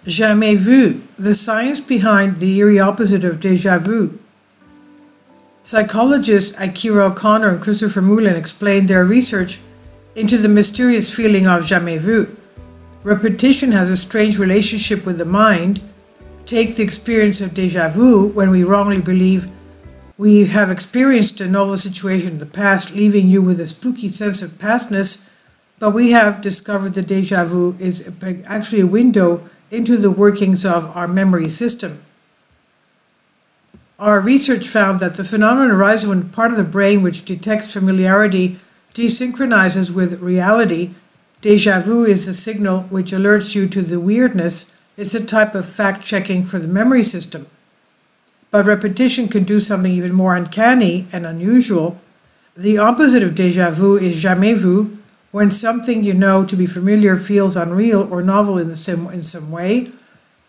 Jamais vu, the science behind the eerie opposite of déjà vu. Psychologists Akira O'Connor and Christopher Moulin explained their research into the mysterious feeling of jamais vu. Repetition has a strange relationship with the mind. Take the experience of déjà vu when we wrongly believe we have experienced a novel situation in the past, leaving you with a spooky sense of pastness, but we have discovered that déjà vu is actually a window into the workings of our memory system. Our research found that the phenomenon arises when part of the brain which detects familiarity desynchronizes with reality. Déjà vu is the signal which alerts you to the weirdness. It's a type of fact-checking for the memory system. But repetition can do something even more uncanny and unusual. The opposite of déjà vu is jamais vu, when something you know to be familiar feels unreal or novel in some way.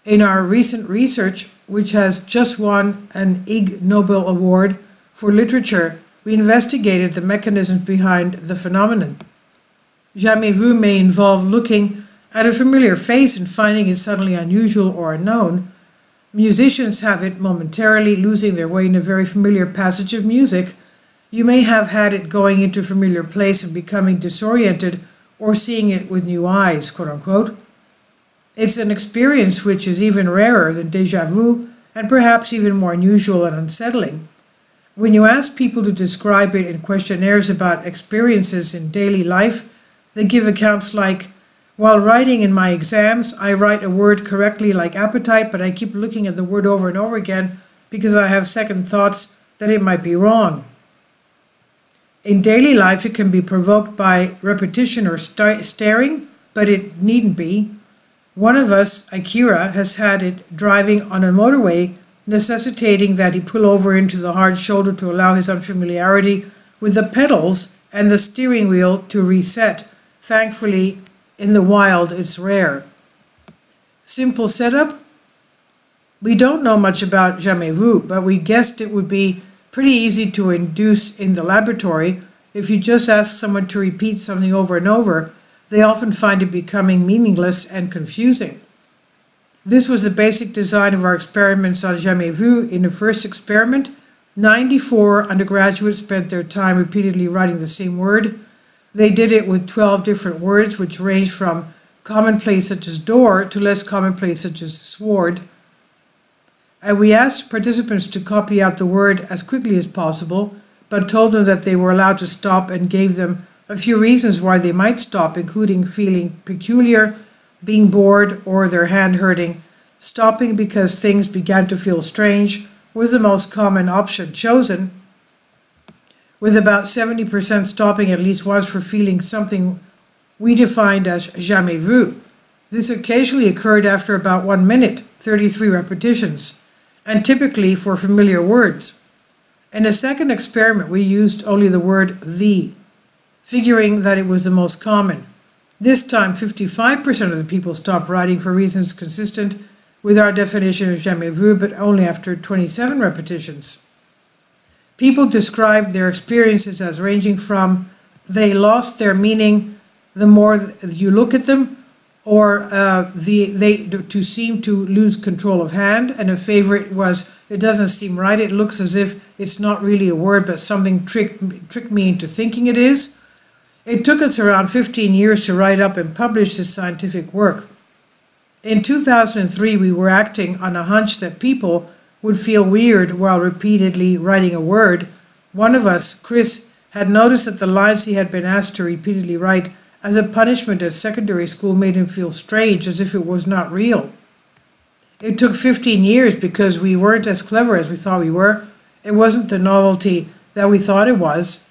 In our recent research, which has just won an Ig Nobel Award for literature, we investigated the mechanisms behind the phenomenon. Jamais vu may involve looking at a familiar face and finding it suddenly unusual or unknown. Musicians have it momentarily, losing their way in a very familiar passage of music. You may have had it going into a familiar place and becoming disoriented, or seeing it with new eyes, quote unquote. It's an experience which is even rarer than déjà vu, and perhaps even more unusual and unsettling. When you ask people to describe it in questionnaires about experiences in daily life, they give accounts like, while writing in my exams, I write a word correctly like appetite, but I keep looking at the word over and over again because I have second thoughts that it might be wrong. In daily life, it can be provoked by repetition or staring, but it needn't be. One of us, Akira, has had it driving on a motorway, necessitating that he pull over into the hard shoulder to allow his unfamiliarity with the pedals and the steering wheel to reset. Thankfully, in the wild, it's rare. Simple setup? We don't know much about jamais vu, but we guessed it would be pretty easy to induce in the laboratory. If you just ask someone to repeat something over and over, they often find it becoming meaningless and confusing. This was the basic design of our experiments on jamais vu. In the first experiment, 94 undergraduates spent their time repeatedly writing the same word. They did it with 12 different words, which ranged from commonplace such as door to less commonplace such as sword. And we asked participants to copy out the word as quickly as possible, but told them that they were allowed to stop and gave them a few reasons why they might stop, including feeling peculiar, being bored, or their hand hurting. Stopping because things began to feel strange was the most common option chosen, with about 70% stopping at least once for feeling something we defined as jamais vu. This occasionally occurred after about 1 minute, 33 repetitions, and typically for familiar words. In a second experiment, we used only the word the, figuring that it was the most common. This time, 55% of the people stopped writing for reasons consistent with our definition of jamais vu, but only after 27 repetitions. People described their experiences as ranging from they lost their meaning the more you look at them, or they to seem to lose control of hand. And a favorite was, it doesn't seem right, it looks as if it's not really a word, but something tricked me into thinking it is. It took us around 15 years to write up and publish this scientific work. In 2003, we were acting on a hunch that people would feel weird while repeatedly writing a word. One of us, Chris, had noticed that the lines he had been asked to repeatedly write as a punishment at secondary school made him feel strange, as if it was not real. It took 15 years because we weren't as clever as we thought we were. It wasn't the novelty that we thought it was.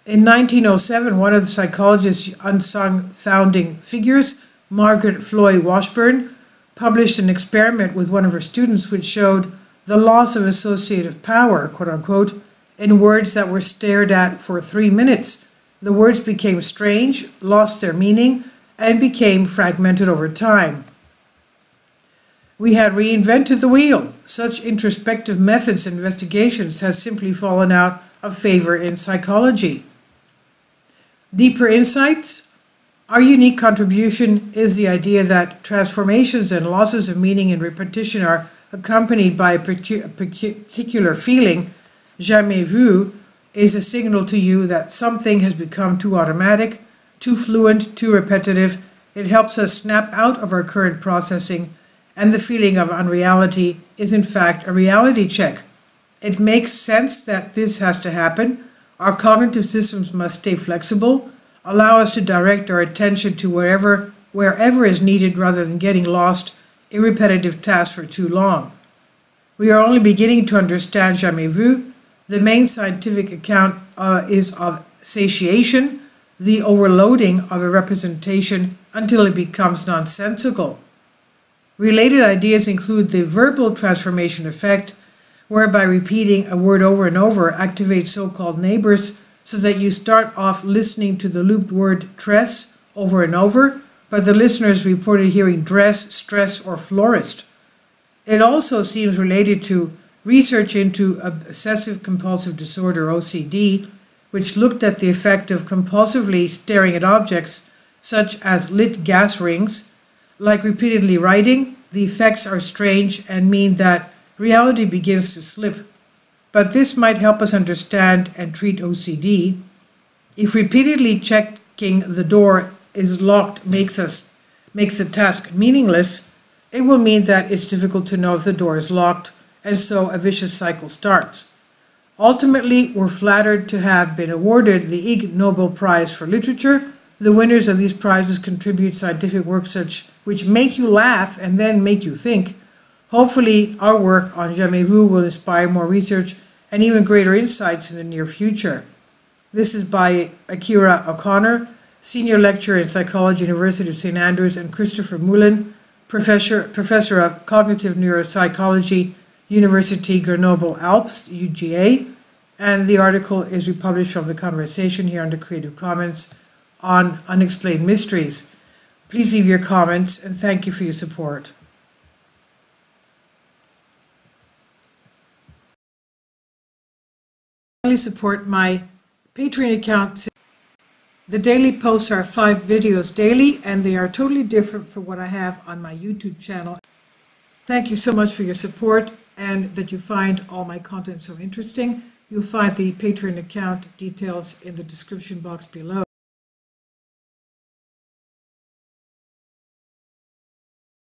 In 1907, one of the psychologist's unsung founding figures, Margaret Floyd Washburn, published an experiment with one of her students which showed the loss of associative power, quote unquote, in words that were stared at for 3 minutes. The words became strange, lost their meaning, and became fragmented over time. We had reinvented the wheel. Such introspective methods and investigations had simply fallen out of favor in psychology. Deeper insights? Our unique contribution is the idea that transformations and losses of meaning and repetition are accompanied by a particular feeling. Jamais vu is a signal to you that something has become too automatic, too fluent, too repetitive. It helps us snap out of our current processing, and the feeling of unreality is in fact a reality check. It makes sense that this has to happen. Our cognitive systems must stay flexible, allow us to direct our attention to wherever is needed rather than getting lost in repetitive tasks for too long. We are only beginning to understand jamais vu. The main scientific account is of satiation, the overloading of a representation until it becomes nonsensical. Related ideas include the verbal transformation effect, whereby repeating a word over and over activates so-called neighbors, so that you start off listening to the looped word tress over and over, but the listeners reported hearing dress, stress, or florist. It also seems related to research into obsessive compulsive disorder, OCD, which looked at the effect of compulsively staring at objects such as lit gas rings. Like repeatedly writing, the effects are strange and mean that reality begins to slip. But this might help us understand and treat OCD. If repeatedly checking the door is locked makes the task meaningless, it will mean that it's difficult to know if the door is locked, and so a vicious cycle starts. Ultimately, we're flattered to have been awarded the Ig Nobel Prize for Literature. The winners of these prizes contribute scientific works which make you laugh and then make you think. Hopefully, our work on Jamais vu will inspire more research and even greater insights in the near future. This is by Akira O'Connor, Senior Lecturer in Psychology, University of St. Andrews, and Christopher Moulin, Professor of Cognitive Neuropsychology, University Grenoble-Alpes, UGA, and the article is republished from the conversation here under Creative Commons on Unexplained Mysteries. Please leave your comments, and thank you for your support. Support my Patreon account. The daily posts are 5 videos daily, and they are totally different from what I have on my YouTube channel. Thank you so much for your support and that you find all my content so interesting. You'll find the Patreon account details in the description box below.